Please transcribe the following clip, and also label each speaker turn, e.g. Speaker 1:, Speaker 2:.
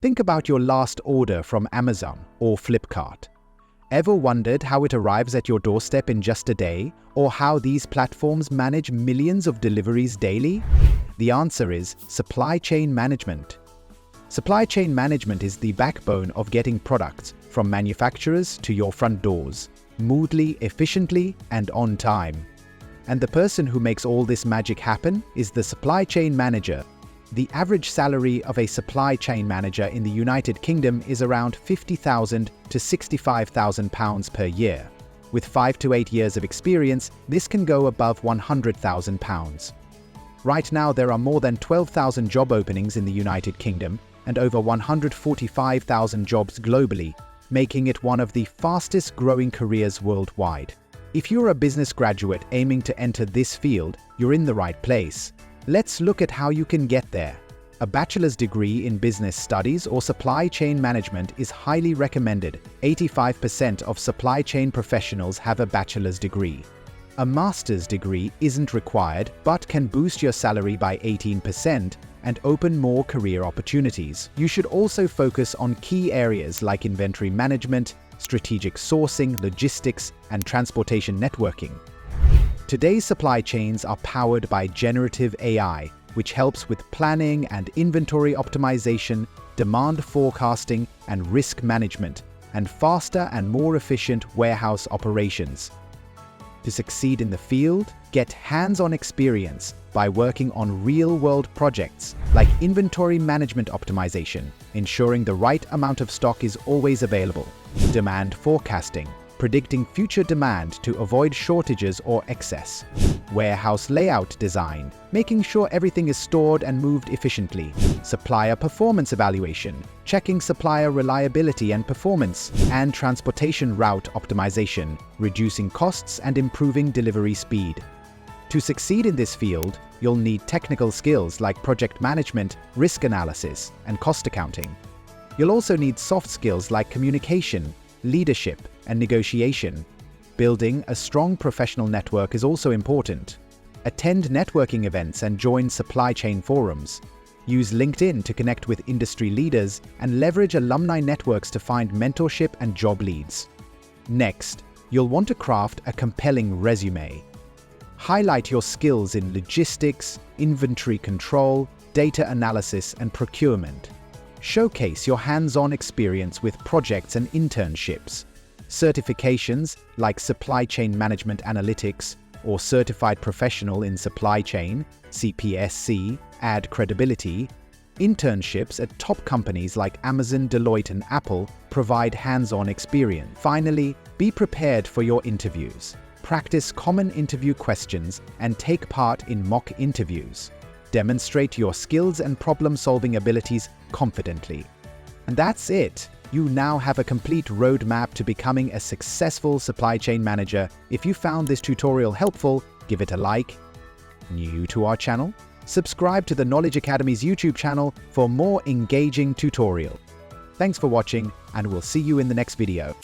Speaker 1: Think about your last order from Amazon or Flipkart. Ever wondered how it arrives at your doorstep in just a day, or how these platforms manage millions of deliveries daily? The answer is supply chain management. Supply chain management is the backbone of getting products from manufacturers to your front doors, smoothly, efficiently, and on time. And the person who makes all this magic happen is the supply chain manager. The average salary of a supply chain manager in the United Kingdom is around £50,000 to £65,000 per year. With 5 to 8 years of experience, this can go above £100,000. Right now, there are more than 12,000 job openings in the United Kingdom and over 145,000 jobs globally, making it one of the fastest growing careers worldwide. If you're a business graduate aiming to enter this field, you're in the right place. Let's look at how you can get there. A bachelor's degree in business studies or supply chain management is highly recommended. 85% of supply chain professionals have a bachelor's degree. A master's degree isn't required but can boost your salary by 18% and open more career opportunities. You should also focus on key areas like inventory management, strategic sourcing, logistics, and transportation networking. Today's supply chains are powered by generative AI, which helps with planning and inventory optimization, demand forecasting and risk management, and faster and more efficient warehouse operations. To succeed in the field, get hands-on experience by working on real-world projects like inventory management optimization, ensuring the right amount of stock is always available, demand forecasting, predicting future demand to avoid shortages or excess, warehouse layout design, making sure everything is stored and moved efficiently, supplier performance evaluation, checking supplier reliability and performance, and transportation route optimization, reducing costs and improving delivery speed. To succeed in this field, you'll need technical skills like project management, risk analysis, and cost accounting. You'll also need soft skills like communication, leadership, and negotiation. Building a strong professional network is also important. Attend networking events and join supply chain forums. Use LinkedIn to connect with industry leaders and leverage alumni networks to find mentorship and job leads. Next, you'll want to craft a compelling resume. Highlight your skills in logistics, inventory control, data analysis, and procurement. Showcase your hands-on experience with projects and internships. Certifications like Supply Chain Management Analytics or Certified Professional in Supply Chain (CPSC) add credibility. Internships at top companies like Amazon, Deloitte, and Apple provide hands-on experience. Finally, be prepared for your interviews. Practice common interview questions and take part in mock interviews. Demonstrate your skills and problem-solving abilities confidently. And that's it. You now have a complete roadmap to becoming a successful supply chain manager. If you found this tutorial helpful, give it a like. New to our channel? Subscribe to the Knowledge Academy's YouTube channel for more engaging tutorials. Thanks for watching, and we'll see you in the next video.